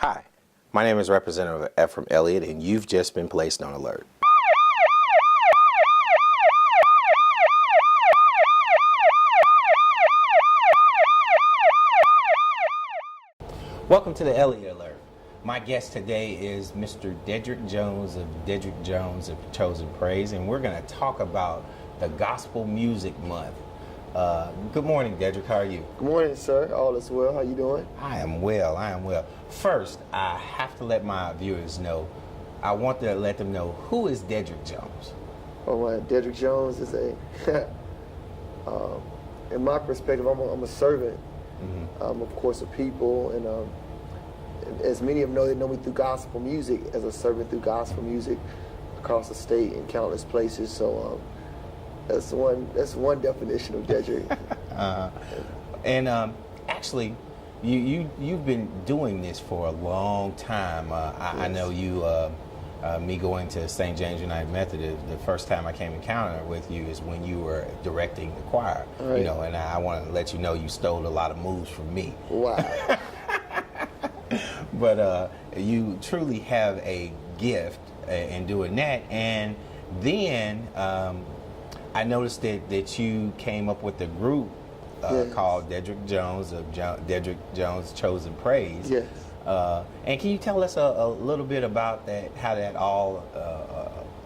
Hi, my name is Representative F from Elliott, and you've just been placed on alert. Welcome to the Elliott Alert. My guest today is Mr. Dedric Jones of Dedric Jones of Chosen Praise, and we're going to talk about the Gospel Music Month. Good morning, Dedric. How are you? Good morning, sir. All is well. How you doing? I am well. First, I have to let my viewers know, I want to let them know, who is Dedric Jones? Oh, man, Dedric Jones is in my perspective, I'm a servant, of course, of people, and as many of them know, they know me through gospel music, as a servant through gospel music across the state and countless places. So that's one definition of Dedric. Actually, you've been doing this for a long time. Yes. I know you. Me going to St. James United Methodist, the first time I came encounter with you is when you were directing the choir. Right. You know, and I want to let you know you stole a lot of moves from me. Wow. But you truly have a gift in doing that. And then I noticed that you came up with a group yes. called Dedric Jones of Dedric Jones Chosen Praise. Yes. And can you tell us a little bit about that, how that all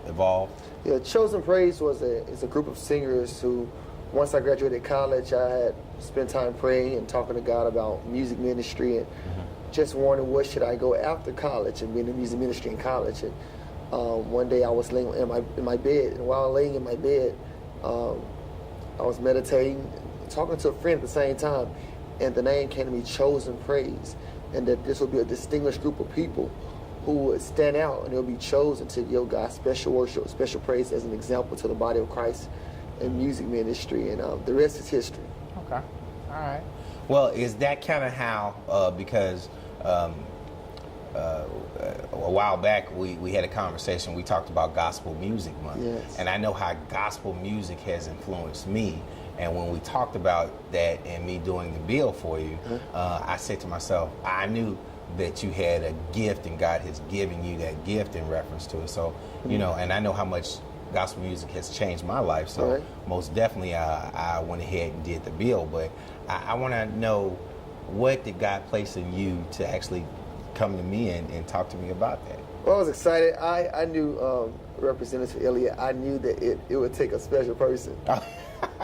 evolved? Yeah, Chosen Praise is a group of singers who, once I graduated college, I had spent time praying and talking to God about music ministry and just wondering what should I go after college and being in music ministry in college. And one day I was laying in my bed, and while laying in my bed, I was meditating, talking to a friend at the same time, and the name came to me, Chosen Praise, and that this would be a distinguished group of people who would stand out and they'll be chosen to give God special worship, special praise as an example to the body of Christ in music ministry, and the rest is history. Okay, all right. Well, is that kind of how, because a while back we had a conversation, we talked about Gospel Music Month, yes. and I know how gospel music has influenced me. And when we talked about that and me doing the bill for you, I said to myself, I knew that you had a gift and God has given you that gift in reference to it. So, you know, and I know how much gospel music has changed my life. So most definitely I went ahead and did the bill. But I want to know, what did God place in you to actually come to me and talk to me about that? Well, I was excited. I knew, Representative Elliott, I knew that it would take a special person.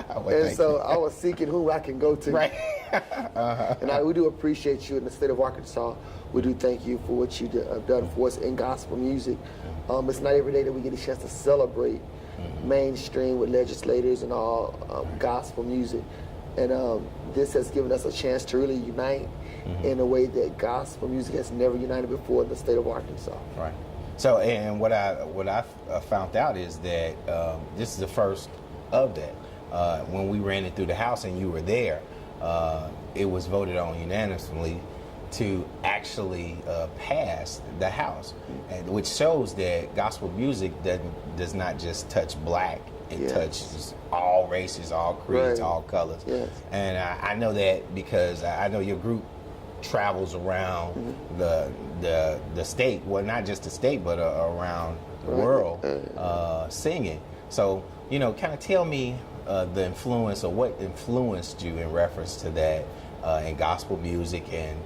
Well, and so I was seeking who I can go to. Right. And we do appreciate you in the state of Arkansas. We do thank you for what you have done for us in gospel music. It's not every day that we get a chance to celebrate mainstream with legislators and all gospel music. And this has given us a chance to really unite in a way that gospel music has never united before in the state of Arkansas. Right. So, and what I found out is that this is the first of that. When we ran it through the House and you were there, it was voted on unanimously to actually pass the House, which shows that gospel music does not just touch black, it touches all races, all creeds, all colors. Yes. And I know that because I know your group travels around the state, well, not just the state, but around the world singing. So, you know, kind of tell me the influence, or what influenced you in reference to that in gospel music and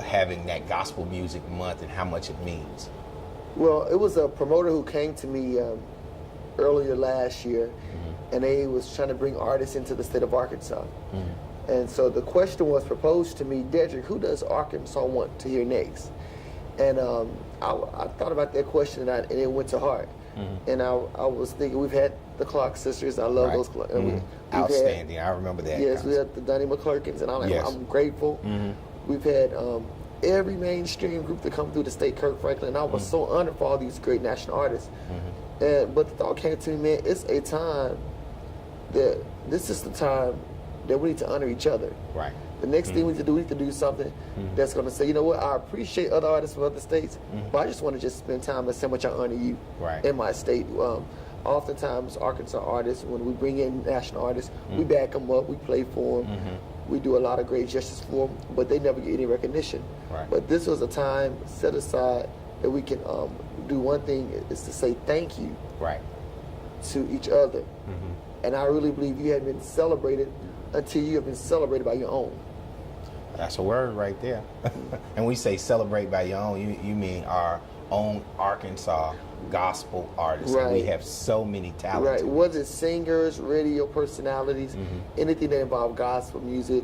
having that Gospel Music Month and how much it means. Well, it was a promoter who came to me earlier last year, and they was trying to bring artists into the state of Arkansas. And so the question was proposed to me, Dedric, who does Arkansas want to hear next? And I thought about that question, and it went to heart. And I was thinking, we've had the Clark sisters. I love those. Outstanding. I remember that. Yes, we had the Donnie McClurkins, and I'm grateful. We've had every mainstream group to come through the state, Kirk Franklin, and I was so honored for all these great national artists. But the thought came to me, man, it's a time that this is the time that we need to honor each other. Right. The next thing we need to do something that's going to say, you know what, I appreciate other artists from other states, but I just want to just spend time and say how much I honor you in my state. Oftentimes, Arkansas artists, when we bring in national artists, we back them up, we play for them. we do a lot of great gestures for them, but they never get any recognition. Right. But this was a time set aside that we can do one thing is to say thank you Right. to each other. And I really believe you hadn't been celebrated until you have been celebrated by your own. That's a word right there. And we say celebrate by your own, you mean our own Arkansas gospel artists. Right. And we have so many talented Right. Whether it's singers, radio personalities, anything that involves gospel music,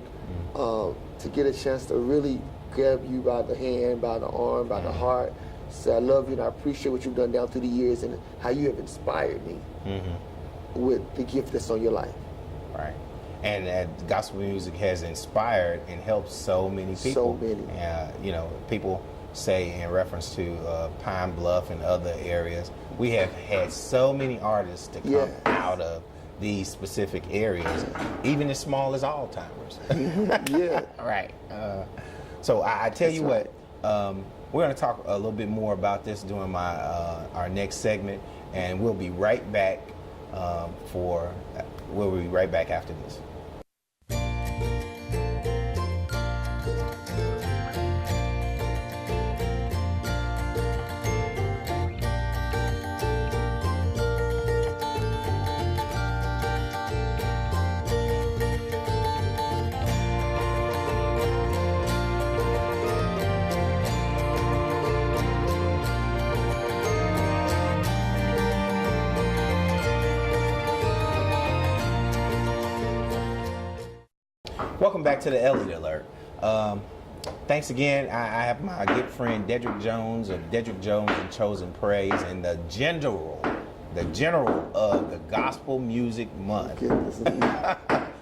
to get a chance to really grab you by the hand, by the arm, by the heart, say I love you and I appreciate what you've done down through the years and how you have inspired me with the gift that's on your life. Right. And gospel music has inspired and helped so many people. So many. You know, people say in reference to Pine Bluff and other areas, we have had so many artists to come out of these specific areas, even as small as Alzheimer's. Yeah. Right. So I tell you right. what, we're going to talk a little bit more about this during my our next segment, and we'll be right back we'll be right back after this. Welcome back to the Elliott Alert. Thanks again. I have my good friend Dedric Jones of Dedric Jones and Chosen Praise, and the general of the Gospel Music Month,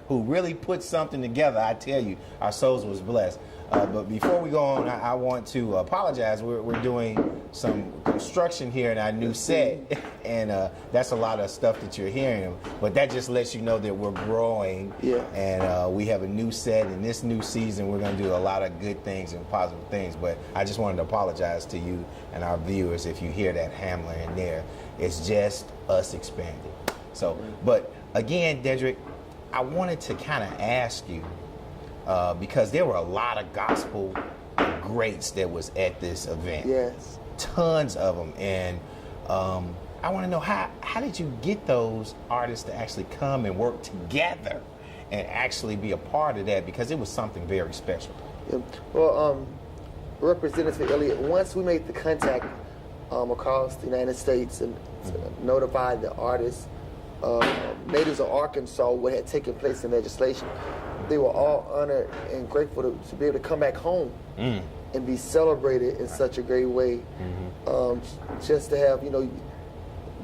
who really put something together. I tell you, our souls was blessed. But before we go on, I want to apologize. We're doing some construction here in our new set, and that's a lot of stuff that you're hearing. But that just lets you know that we're growing, and we have a new set. In this new season, we're going to do a lot of good things and positive things. But I just wanted to apologize to you and our viewers if you hear that Hamler in there. It's just us expanding. So, but again, Dedric, I wanted to kind of ask you, because there were a lot of gospel greats that was at this event. Yes. Tons of them. And I want to know, how did you get those artists to actually come and work together and actually be a part of that? Because it was something very special. Yeah. Well, representatives for ELLIOTT, once we made the contact across the United States and notified the artists, natives of Arkansas, what had taken place in legislation, they were all honored and grateful to be able to come back home and be celebrated in such a great way. Just to have,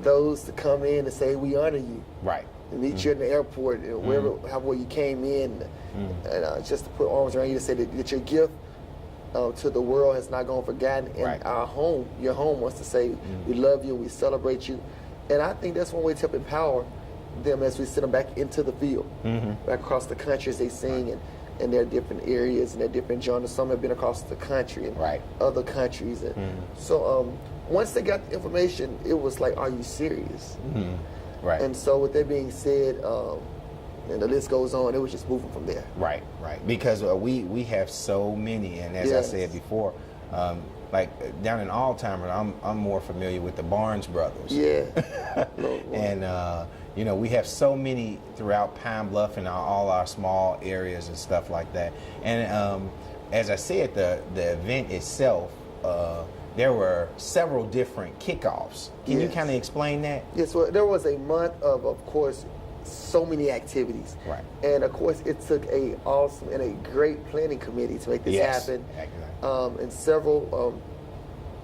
those to come in and say, we honor you. Right. And meet you in the airport, and however you came in, and just to put arms around you to say that your gift to the world has not gone forgotten. And our home, your home, wants to say, we love you, we celebrate you. And I think that's one way to help empower them as we send them back into the field, back across the country as they sing in their different areas and their different genres. Some have been across the country and other countries. And so once they got the information, it was like, are you serious? Right. And so with that being said, and the list goes on, it was just moving from there. Right. Because we have so many, and as I said before, like down in Alzheimer's, I'm more familiar with the Barnes brothers. Yeah. And we have so many throughout Pine Bluff and all our small areas and stuff like that. And as I said, the event itself, there were several different kickoffs. Can you kind of explain that? Yes. Well, there was a month of course, so many activities. Right. And of course, it took a awesome and a great planning committee to make this happen. Exactly. And several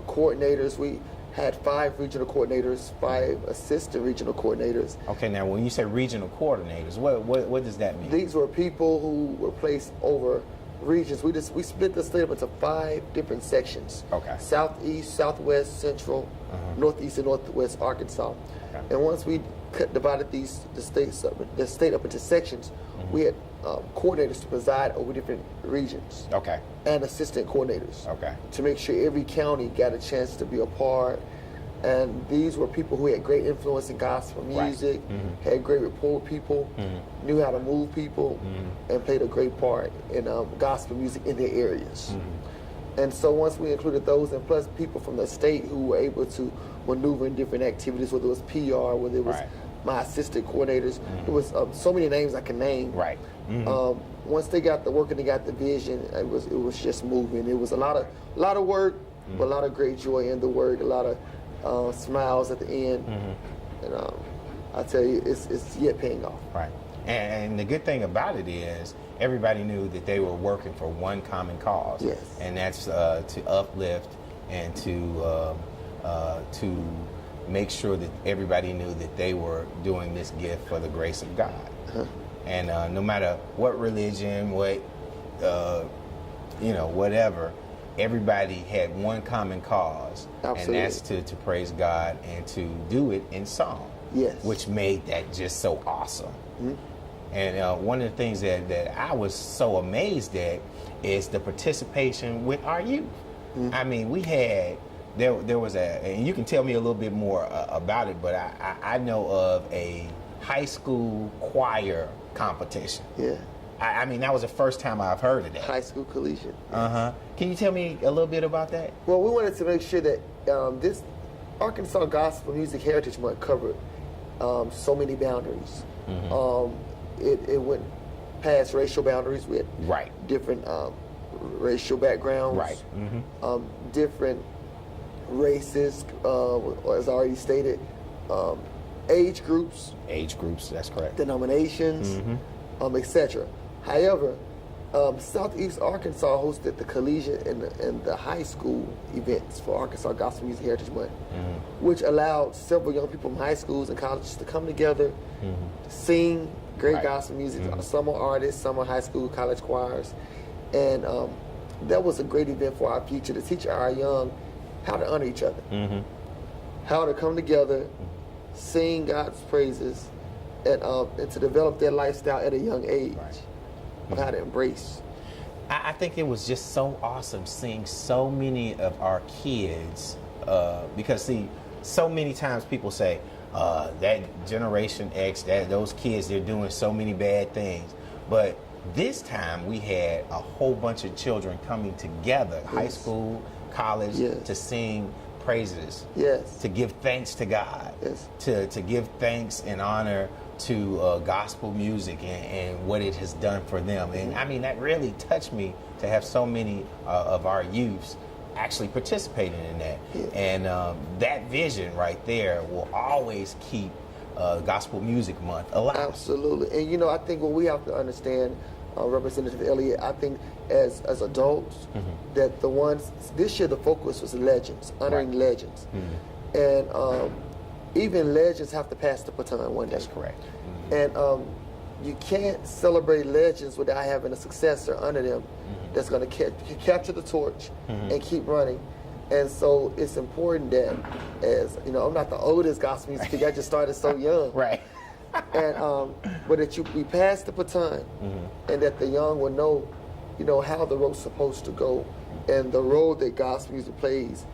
coordinators. We had 5 regional coordinators, 5 assistant regional coordinators. Okay, now when you say regional coordinators, what does that mean? These were people who were placed over regions. We split the state up into 5 different sections. Okay. Southeast, Southwest, Central, Northeast, and Northwest Arkansas. Okay. And once we divided the state up into sections, we had coordinators to preside over different regions. Okay. And assistant coordinators. Okay. To make sure every county got a chance to be a part And these were people who had great influence in gospel music, had great rapport with people, knew how to move people, and played a great part in gospel music in their areas. And so once we included those, and plus people from the state who were able to maneuver in different activities, whether it was PR, whether it was my assistant coordinators, it was so many names I can name. Once they got the work and they got the vision, it was just moving. It was a lot of work, but a lot of great joy in the work, a lot of smiles at the end. And I tell you, it's yet paying off. Right. And the good thing about it is everybody knew that they were working for one common cause. Yes. And that's to uplift and to make sure that everybody knew that they were doing this gift for the grace of God. And no matter what religion, what, whatever, everybody had one common cause. Absolutely. And that's to praise God and to do it in song. Yes. Which made that just so awesome. And one of the things that I was so amazed at is the participation with our youth. I mean, we had, there was and you can tell me a little bit more about it, but I know of a high school choir competition. Yeah. I mean, that was the first time I've heard of that. High school collegiate. Can you tell me a little bit about that? Well, we wanted to make sure that this Arkansas Gospel Music Heritage Month covered so many boundaries. It went past racial boundaries with different racial backgrounds, different races, as I already stated, age groups. Age groups, that's correct. Denominations, etc. However, Southeast Arkansas hosted the collegiate and the high school events for Arkansas Gospel Music Heritage Month, which allowed several young people from high schools and colleges to come together, sing great gospel music. Some are artists, some are high school, college choirs. And that was a great event for our future, to teach our young how to honor each other, how to come together, sing God's praises, and to develop their lifestyle at a young age of how to embrace. I think it was just so awesome seeing so many of our kids, because see, so many times people say, that Generation X, those kids, they're doing so many bad things. But this time we had a whole bunch of children coming together, high school, college, to sing praises, to give thanks to God, to give thanks and honor to gospel music and what it has done for them. And I mean, that really touched me to have so many of our youths actually participating in that. And that vision right there will always keep Gospel Music Month alive. Absolutely. And I think what we have to understand, Representative Elliott, I think as adults, that this year the focus was legends, honoring legends. And even legends have to pass the baton one day. That's correct. And you can't celebrate legends without having a successor under them that's going to capture the torch and keep running. And so it's important that, as I'm not the oldest gospel music figure, I just started so young. And but that we pass the baton, and that the young will know, how the road's supposed to go, and the role that gospel music plays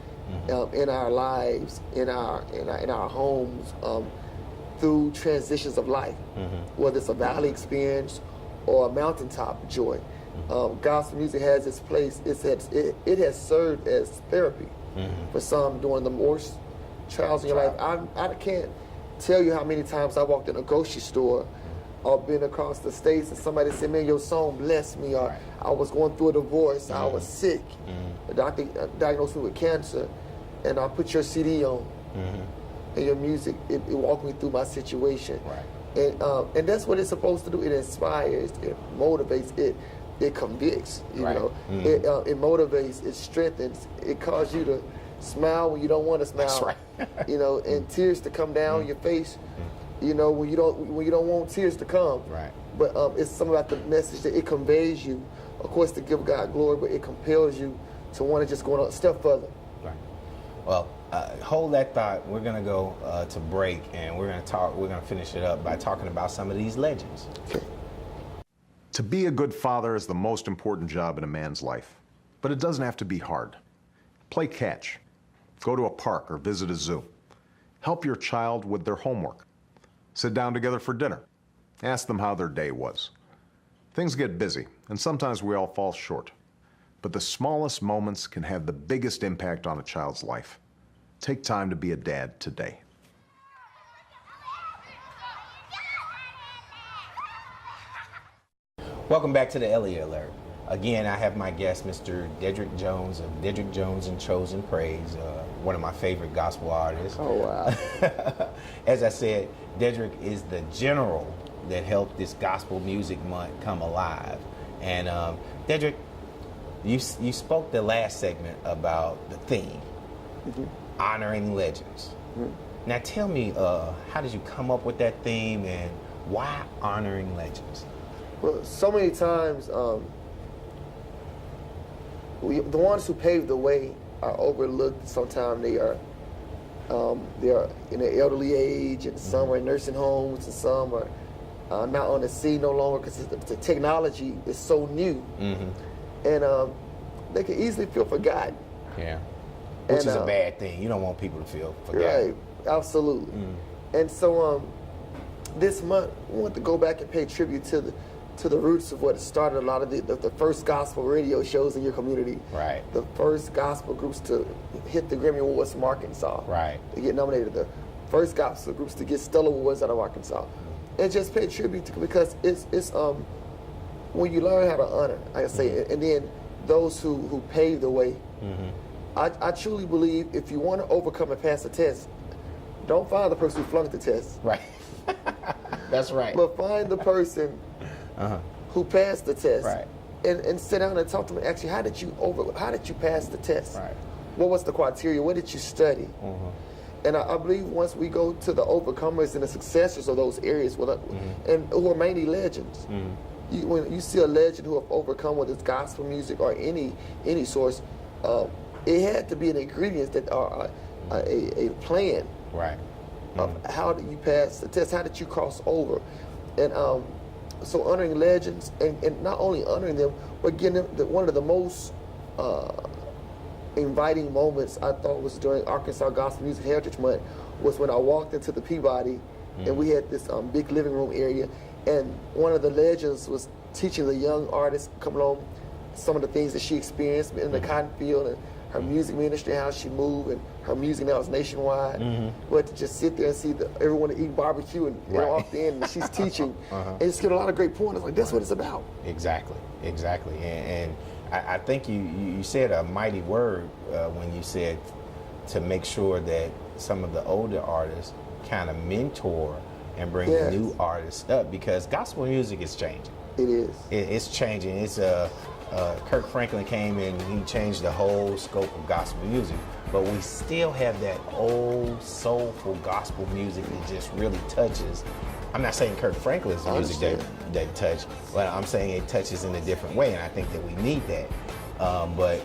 in our lives, in our homes, through transitions of life, whether it's a valley experience or a mountaintop joy. Gospel music has its place. It has served as therapy for some during the worst trials in your life. I can't tell you how many times I walked in a grocery store or been across the states and somebody said, "Man, your song blessed me," or I was going through a divorce, I was sick, the doctor diagnosed me with cancer, and I put your CD on, and your music, it walked me through my situation. And that's what it's supposed to do. It inspires, it motivates, it convicts, you know. It motivates, it strengthens, it causes you to smile when you don't want to smile. And tears to come down your face, when you don't want tears to come. But it's something about the message that it conveys you, of course, to give God glory, but it compels you to want to just go a step further. Well, hold that thought. We're going to go to break, and we're going to finish it up by talking about some of these legends. To be a good father is the most important job in a man's life, but it doesn't have to be hard. Play catch, go to a park or visit a zoo. Help your child with their homework. Sit down together for dinner. Ask them how their day was. Things get busy, and sometimes we all fall short. But the smallest moments can have the biggest impact on a child's life. Take time to be a dad today. Welcome back to the Elliott Alert. Again, I have my guest, Mr. Dedric Jones of Dedric Jones and Chosen Praise, one of my favorite gospel artists. Oh, wow. As I said, Dedric is the general that helped this Gospel Music Month come alive. And Dedric, you spoke the last segment about the theme, honoring legends. Now tell me, how did you come up with that theme and why honoring legends? Well, so many times, the ones who paved the way are overlooked. Sometimes they are in an elderly age, and some are in nursing homes, and some are not on the scene no longer because the technology is so new, and they can easily feel forgotten. Yeah, which is a bad thing. You don't want people to feel forgotten. Right, absolutely. And so this month, we want to go back and pay tribute to the roots of what started a lot of the first gospel radio shows in your community. Right. The first gospel groups to hit the Grammy Awards from Arkansas. Right. To get nominated. The first gospel groups to get Stellar Awards out of Arkansas. And just pay tribute to, because it's when you learn how to honor, like I say, and then those who paved the way. I truly believe if you want to overcome and pass the test, don't find the person who flunked the test. Right. That's right. But find the person who passed the test, Right. and sit down and talk to them. Actually, how did you pass the test? Right. What was the criteria? What did you study? And I believe once we go to the overcomers and the successors of those areas, and who are mainly legends, when you see a legend who have overcome with its gospel music or any source, it had to be an ingredient that are a plan. Right. Of how did you pass the test? How did you cross over? And so honoring legends, and not only honoring them, but getting them, one of the most inviting moments I thought was during Arkansas Gospel Music Heritage Month was when I walked into the Peabody, and we had this big living room area, and one of the legends was teaching the young artist coming on some of the things that she experienced in the cotton field, and her music ministry, how she moved, and her music now is nationwide. But to just sit there and see everyone eat barbecue and walk in, and she's teaching, and just get a lot of great points. Like, that's what it's about. Exactly. And I think you said a mighty word when you said to make sure that some of the older artists kind of mentor and bring the new artists up, because gospel music is changing. It is. It's changing. It's Kirk Franklin came in and he changed the whole scope of gospel music, but we still have that old soulful gospel music that just really touches. I'm not saying Kirk Franklin's music that touch, but I'm saying it touches in a different way, and I think that we need that. But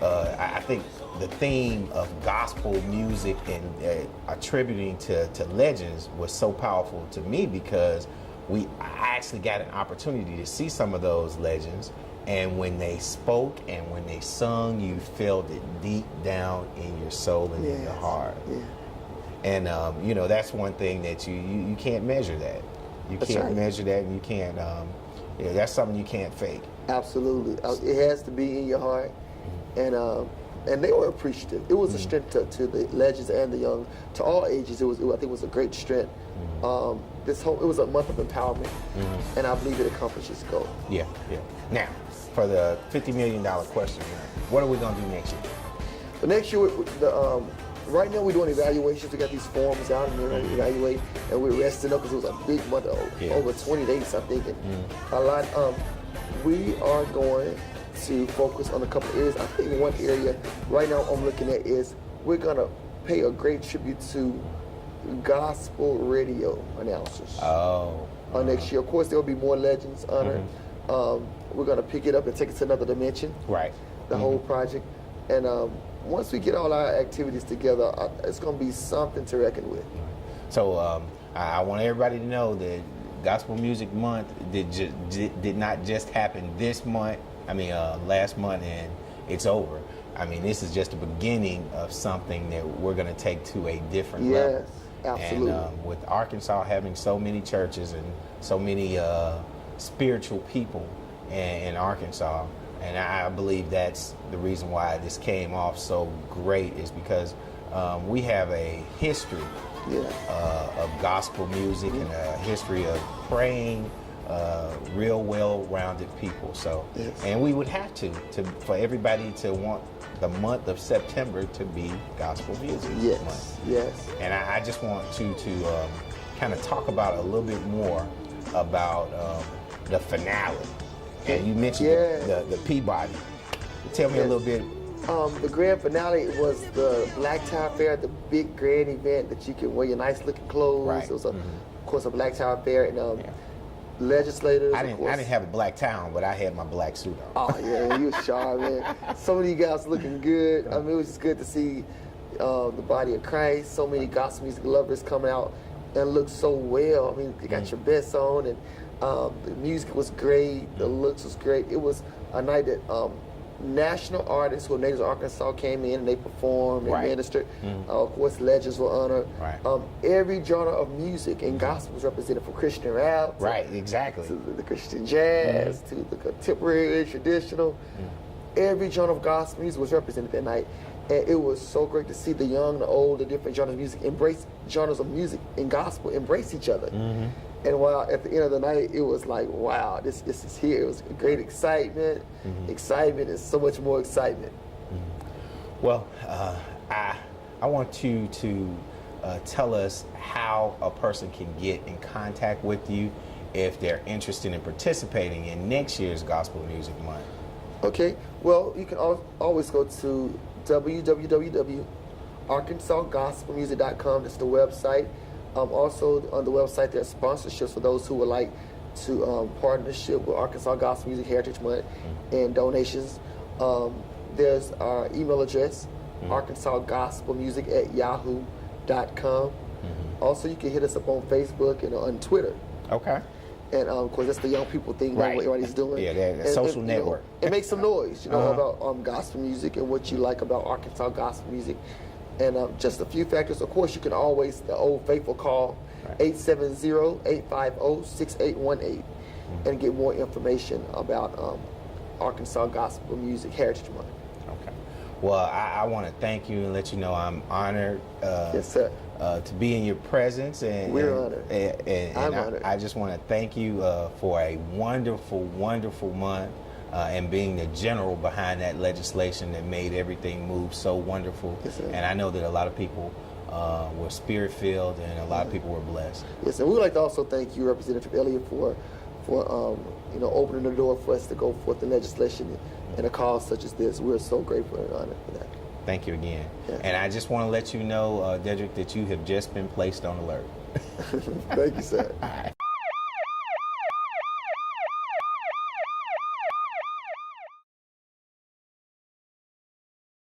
I think the theme of gospel music and attributing to legends was so powerful to me, because I actually got an opportunity to see some of those legends. And when they spoke and when they sung, you felt it deep down in your soul and in your heart. Yeah. And that's one thing that you can't measure that. You can't measure that, and you can't. That's something you can't fake. Absolutely, it has to be in your heart, and they were appreciative. It was a strength to the legends and the young, to all ages. I think it was a great strength. It was a month of empowerment, and I believe it accomplished its goal. Yeah. Now, for the $50 million question, what are we going to do next year? The next year, right now we're doing evaluations. We got these forms out, and we're going to evaluate, and we're resting up because it was a big month, over 20 days, I think, and a lot. We are going to focus on a couple of areas. I think one area right now I'm looking at is we're going to pay a great tribute to gospel radio announcers. Next year. Of course, there will be more legends honored. We're going to pick it up and take it to another dimension. Right. The whole project. And once we get all our activities together, it's going to be something to reckon with. So I want everybody to know that Gospel Music Month did not just happen this month. Last month, and it's over. I mean, this is just the beginning of something that we're going to take to a different level. Yes, absolutely. And with Arkansas having so many churches and so many spiritual people in Arkansas, and I believe that's the reason why this came off so great, is because we have a history of gospel music and a history of praying, real well-rounded people. So, and we would have to for everybody to want the month of September to be gospel music month. Yes. And I just want you to kind of talk about a little bit more about the finale. And you mentioned the Peabody. Tell me a little bit. The grand finale was the Black Tie Fair, the big grand event that you can wear your nice looking clothes. Right. It was, of course, a Black Tie Fair, and legislators. I didn't have a black tie on, but I had my black suit Oh on. yeah, you was sharp, man. So many guys looking good. I mean, it was just good to see the body of Christ. So many gospel music lovers coming out and look so well. I mean, you got your best on, and the music was great. The looks was great. It was a night that national artists who are natives of Arkansas came in and they performed and ministered. Of course, legends were honored. Every genre of music and gospel was represented, from Christian rap Exactly. to the Christian jazz to the contemporary, traditional. Every genre of gospel music was represented that night. And it was so great to see the young, the old, the different genres of music embrace genres of music and gospel, embrace each other. And while at the end of the night, it was like, wow, this is here. It was great excitement, excitement, and so much more excitement. Well, I want you to tell us how a person can get in contact with you if they're interested in participating in next year's Gospel Music Month. Okay, well, you can always go to www.arkansasgospelmusic.com. That's the website. Also, on the website, there are sponsorships for those who would like to partnership with Arkansas Gospel Music Heritage Month, and donations. There's our email address, arkansasgospelmusic@yahoo.com. Also, you can hit us up on Facebook and on Twitter. Okay. And of course, that's the young people thing that everybody's doing. Yeah, that social network. And make some noise, about gospel music and what you like about Arkansas gospel music. And just a few factors. Of course, you can always, the old faithful, call 870-850-6818 and get more information about Arkansas Gospel Music Heritage Month. Okay. Well, I want to thank you and let you know I'm honored yes, sir. To be in your presence. And we're honored. I'm honored. I just want to thank you for a wonderful, wonderful month. And being the general behind that legislation that made everything move so wonderful. Yes, and I know that a lot of people were spirit-filled and a lot of people were blessed. Yes, and we would like to also thank you, Representative Elliott, for opening the door for us to go forth the legislation and a cause such as this. We're so grateful and honored for that. Thank you again. Yeah. And I just want to let you know, Dedric, that you have just been placed on alert. Thank you, sir. All right.